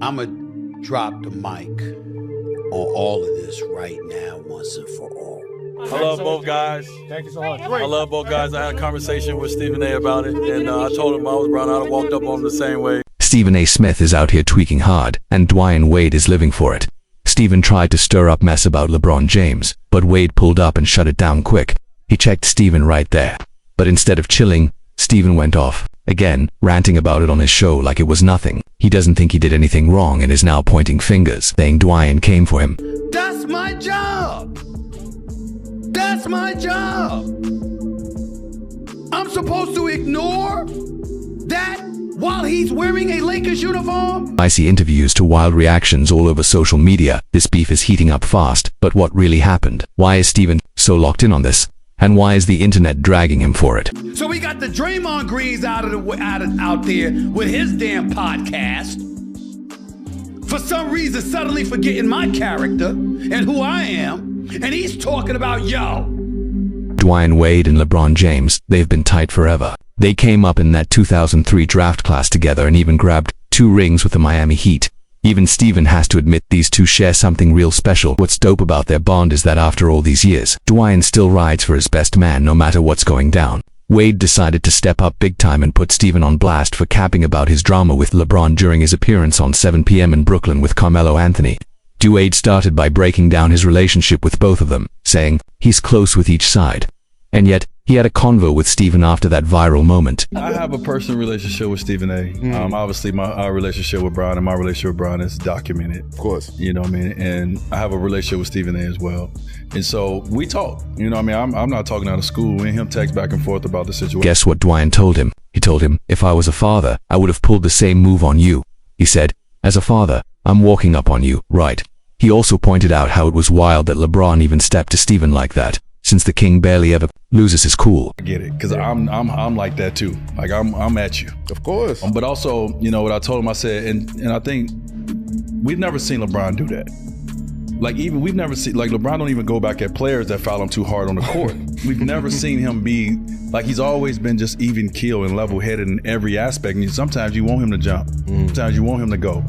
I'm going to drop the mic on all of this right now, once and for all. I love both guys. Thank you so much. I love both guys. I had a conversation with Stephen A. about it, and I told him I was Brown. I'd have walked up on him the same way. Stephen A. Smith is out here tweaking hard, and Dwyane Wade is living for it. Stephen tried to stir up mess about LeBron James, but Wade pulled up and shut it down quick. He checked Stephen right there. But instead of chilling, Stephen went off, again, ranting about it on his show like it was nothing. He doesn't think he did anything wrong and is now pointing fingers, saying Dwyane came for him. That's my job! That's my job! I'm supposed to ignore that while he's wearing a Lakers uniform? I see interviews to wild reactions all over social media. This beef is heating up fast, but what really happened? Why is Stephen so locked in on this? And why is the internet dragging him for it? So we got the Draymond Greens out there with his damn podcast. For some reason, suddenly forgetting my character and who I am. And he's talking about, yo. Dwyane Wade and LeBron James, they've been tight forever. They came up in that 2003 draft class together and even grabbed 2 rings with the Miami Heat. Even Stephen has to admit these two share something real special. What's dope about their bond is that after all these years, Dwyane still rides for his best man no matter what's going down. Wade decided to step up big time and put Stephen on blast for capping about his drama with LeBron during his appearance on 7 p.m. in Brooklyn with Carmelo Anthony. Wade started by breaking down his relationship with both of them, saying he's close with each side. And yet, he had a convo with Stephen after that viral moment. I have a personal relationship with Stephen A. Obviously, my relationship with Brian and my relationship with Brian is documented. Of course. You know what I mean? And I have a relationship with Stephen A. as well. And so we talk. You know what I mean? I'm not talking out of school. Me and him text back and forth about the situation. Guess what Dwyane told him? He told him, if I was a father, I would have pulled the same move on you. He said, as a father, I'm walking up on you, right? He also pointed out how it was wild that LeBron even stepped to Stephen like that, since the king barely ever loses his cool. I get it, because I'm like that too. Like I'm at you. Of course. But also, you know what I told him, I said, and I think we've never seen LeBron do that. Like we've never seen, like LeBron don't even go back at players that foul him too hard on the court. We've never seen him be, like he's always been just even keel and level headed in every aspect. And sometimes you want him to jump, sometimes you want him to go.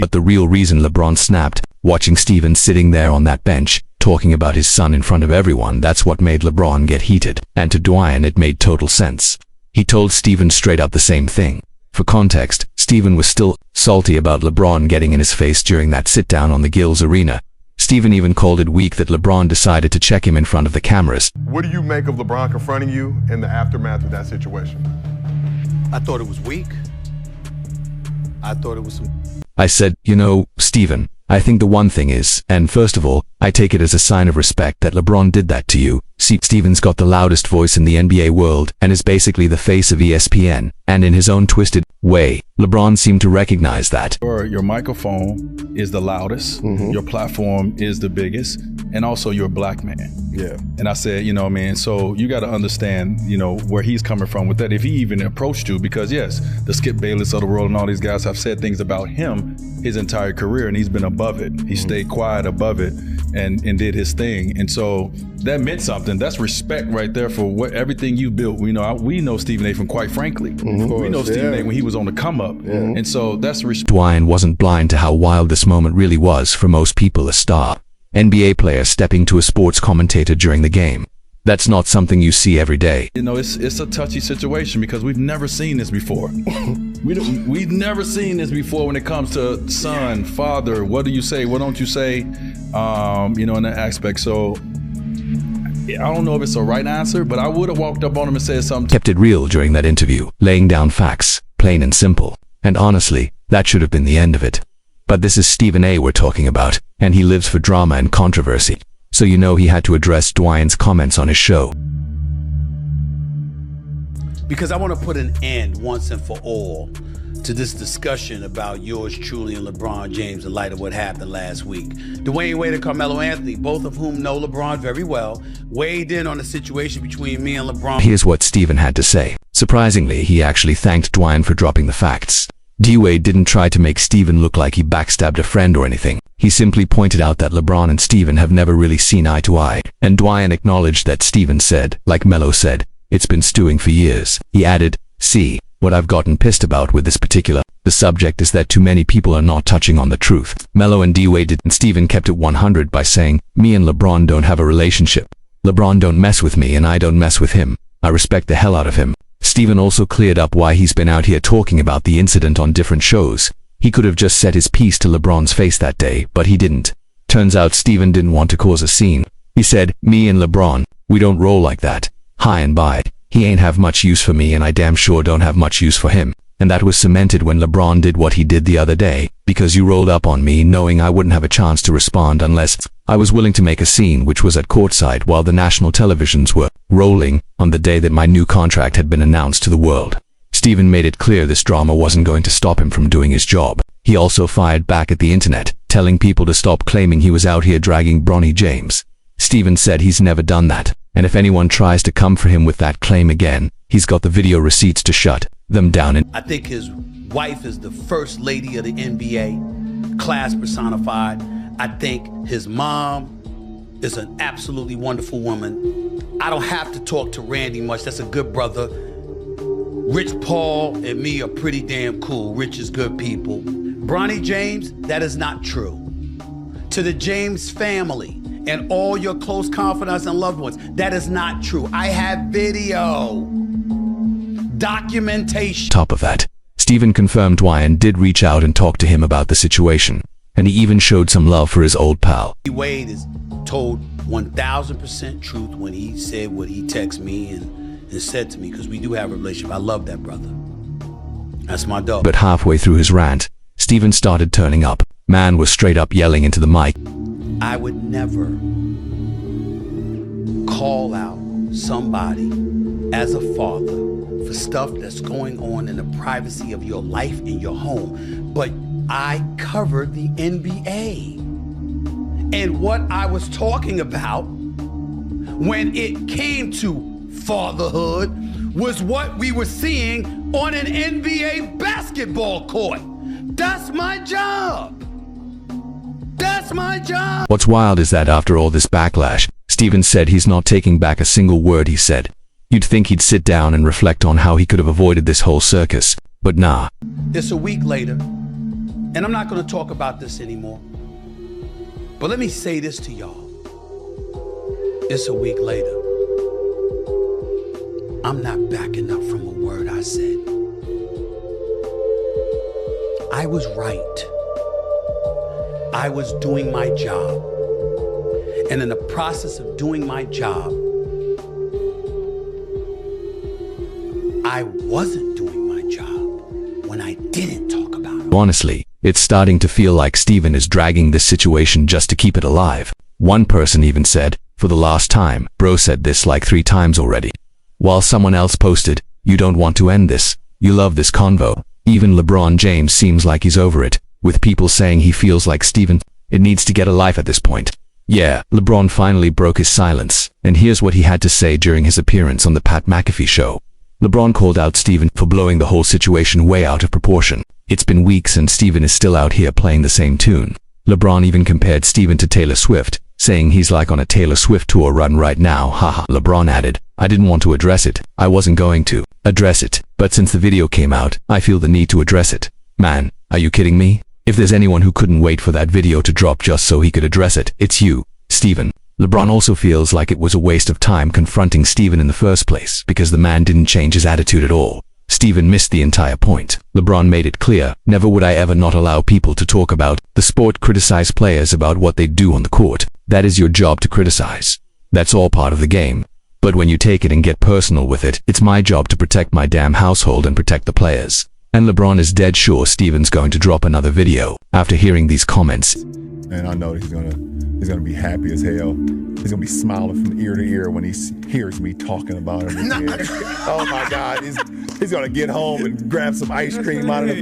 But the real reason LeBron snapped, watching Stephen sitting there on that bench, talking about his son in front of everyone, that's what made LeBron get heated. And to Dwyane it made total sense. He told Stephen straight up the same thing. For context, Stephen was still salty about LeBron getting in his face during that sit-down on the Gills Arena. Stephen even called it weak that LeBron decided to check him in front of the cameras. What do you make of LeBron confronting you in the aftermath of that situation? I thought it was weak. I thought it was some... I said, you know, Stephen, I think the one thing is, and first of all, I take it as a sign of respect that LeBron did that to you. See, Stephen's got the loudest voice in the NBA world and is basically the face of ESPN. And in his own twisted way, LeBron seemed to recognize that. Your microphone is the loudest, your platform is the biggest, and also you're a black man. Yeah. And I said, you know what I mean? So you got to understand, you know, where he's coming from with that. If he even approached you, because yes, the Skip Bayless of the world and all these guys have said things about him his entire career, and he's been above it. He stayed quiet above it and did his thing. And so that meant something. That's respect right there for everything you built. We know Stephen A. from Quite Frankly. We know Stephen A. when he was on the come up. And so that's respect. Dwyane wasn't blind to how wild this moment really was for most people. A star NBA player stepping to a sports commentator during the game. That's not something you see every day. You know, it's a touchy situation because we've never seen this before. We've never seen this before when it comes to son, father, what do you say, what don't you say, you know, in that aspect. So I don't know if it's a right answer, but I would have walked up on him and said something. Kept it real during that interview, laying down facts, plain and simple. And honestly, that should have been the end of it. But this is Stephen A. we're talking about, and he lives for drama and controversy. So you know he had to address Dwyane's comments on his show. Because I want to put an end once and for all to this discussion about yours truly and LeBron James in light of what happened last week. Dwyane Wade and Carmelo Anthony, both of whom know LeBron very well, weighed in on the situation between me and LeBron. Here's what Stephen had to say. Surprisingly, he actually thanked Dwyane for dropping the facts. D-Wade didn't try to make Stephen look like he backstabbed a friend or anything. He simply pointed out that LeBron and Stephen have never really seen eye to eye. And Dwyane acknowledged that Stephen said, like Melo said, it's been stewing for years. He added, see, what I've gotten pissed about with this particular, the The subject is that too many people are not touching on the truth. Melo and D-Wade did, and Steven kept it 100 by saying, me and LeBron don't have a relationship. LeBron don't mess with me and I don't mess with him. I respect the hell out of him. Steven also cleared up why he's been out here talking about the incident on different shows. He could have just said his piece to LeBron's face that day, but he didn't. Turns out Steven didn't want to cause a scene. He said, me and LeBron, we don't roll like that. Hi and bye. He ain't have much use for me and I damn sure don't have much use for him. And that was cemented when LeBron did what he did the other day, because you rolled up on me knowing I wouldn't have a chance to respond unless I was willing to make a scene, which was at courtside while the national televisions were rolling on the day that my new contract had been announced to the world. Steven made it clear this drama wasn't going to stop him from doing his job. He also fired back at the internet, telling people to stop claiming he was out here dragging Bronny James. Steven said he's never done that, and if anyone tries to come for him with that claim again, he's got the video receipts to shut them down. I think his wife is the first lady of the NBA, class personified. I think his mom is an absolutely wonderful woman. I don't have to talk to Randy much. That's a good brother. Rich Paul and me are pretty damn cool. Rich is good people. Bronny James, that is not true. To the James family and all your close confidants and loved ones, that is not true. I have video. Documentation. Top of that, Steven confirmed Dwyane did reach out and talk to him about the situation, and he even showed some love for his old pal. Wade is told 1,000% truth when he said what he texted me and said to me, because we do have a relationship. I love that brother. That's my dog. But halfway through his rant, Steven started turning up. Man was straight up yelling into the mic. I would never call out somebody as a father for stuff that's going on in the privacy of your life in your home. But I covered the NBA. And what I was talking about when it came to fatherhood was what we were seeing on an NBA basketball court. That's my job. That's my job. What's wild is that after all this backlash, Steven said he's not taking back a single word he said. You'd think he'd sit down and reflect on how he could have avoided this whole circus, but nah. It's a week later, and I'm not going to talk about this anymore. But let me say this to y'all. It's a week later. I'm not backing up from a word I said. I was right. I was doing my job. And in the process of doing my job, I wasn't doing my job when I didn't talk about it. Honestly, it's starting to feel like Steven is dragging this situation just to keep it alive. One person even said, for the last time, bro said this like 3 times already. While someone else posted, you don't want to end this. You love this convo. Even LeBron James seems like he's over it, with people saying he feels like Steven, it needs to get a life at this point. Yeah, LeBron finally broke his silence, and here's what he had to say during his appearance on the Pat McAfee show. LeBron called out Steven for blowing the whole situation way out of proportion. It's been weeks and Steven is still out here playing the same tune. LeBron even compared Steven to Taylor Swift, saying he's like on a Taylor Swift tour run right now, haha. LeBron added, I didn't want to address it. I wasn't going to address it, but since the video came out, I feel the need to address it. Man, are you kidding me? If there's anyone who couldn't wait for that video to drop just so he could address it, it's you, Steven. LeBron also feels like it was a waste of time confronting Steven in the first place because the man didn't change his attitude at all. Steven missed the entire point. LeBron made it clear, never would I ever not allow people to talk about the sport, criticize players about what they do on the court. That is your job to criticize. That's all part of the game. But when you take it and get personal with it, it's my job to protect my damn household and protect the players. And LeBron is dead sure Steven's going to drop another video after hearing these comments. And I know he's gonna be happy as hell. He's gonna be smiling from ear to ear when he hears me talking about him again. Oh my God, he's gonna get home and grab some ice cream out of the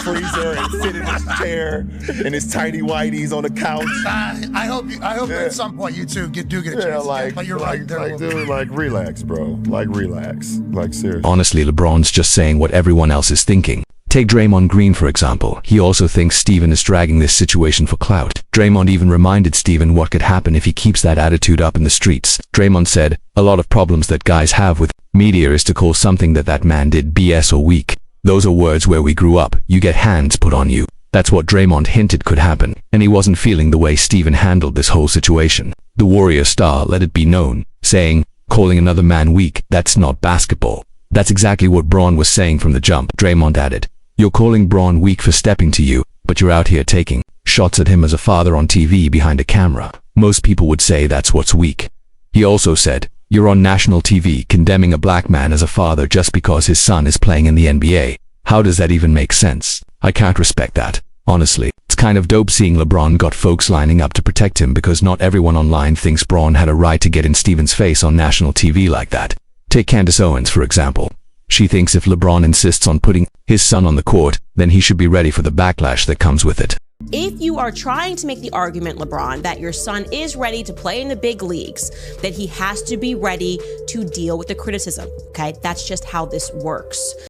freezer and sit in his chair and his tidy whities on the couch. I hope at some point you two do get a chance. But you're right there. Dude, relax, bro. Relax. Seriously. Honestly, LeBron's just saying what everyone else is thinking. Take Draymond Green, for example. He also thinks Steven is dragging this situation for clout. Draymond even reminded Steven what could happen if he keeps that attitude up in the streets. Draymond said, a lot of problems that guys have with media is to call something that man did BS or weak. Those are words where we grew up. You get hands put on you. That's what Draymond hinted could happen, and he wasn't feeling the way Steven handled this whole situation. The Warrior star let it be known, saying, calling another man weak, that's not basketball. That's exactly what Bron was saying from the jump. Draymond added, you're calling Bron weak for stepping to you, but you're out here taking shots at him as a father on TV behind a camera. Most people would say that's what's weak. He also said, you're on national TV condemning a black man as a father just because his son is playing in the NBA. How does that even make sense? I can't respect that. Honestly, it's kind of dope seeing LeBron got folks lining up to protect him because not everyone online thinks Bron had a right to get in Steven's face on national TV like that. Take Candace Owens, for example. She thinks if LeBron insists on putting his son on the court, then he should be ready for the backlash that comes with it. If you are trying to make the argument, LeBron, that your son is ready to play in the big leagues, that he has to be ready to deal with the criticism, okay? That's just how this works.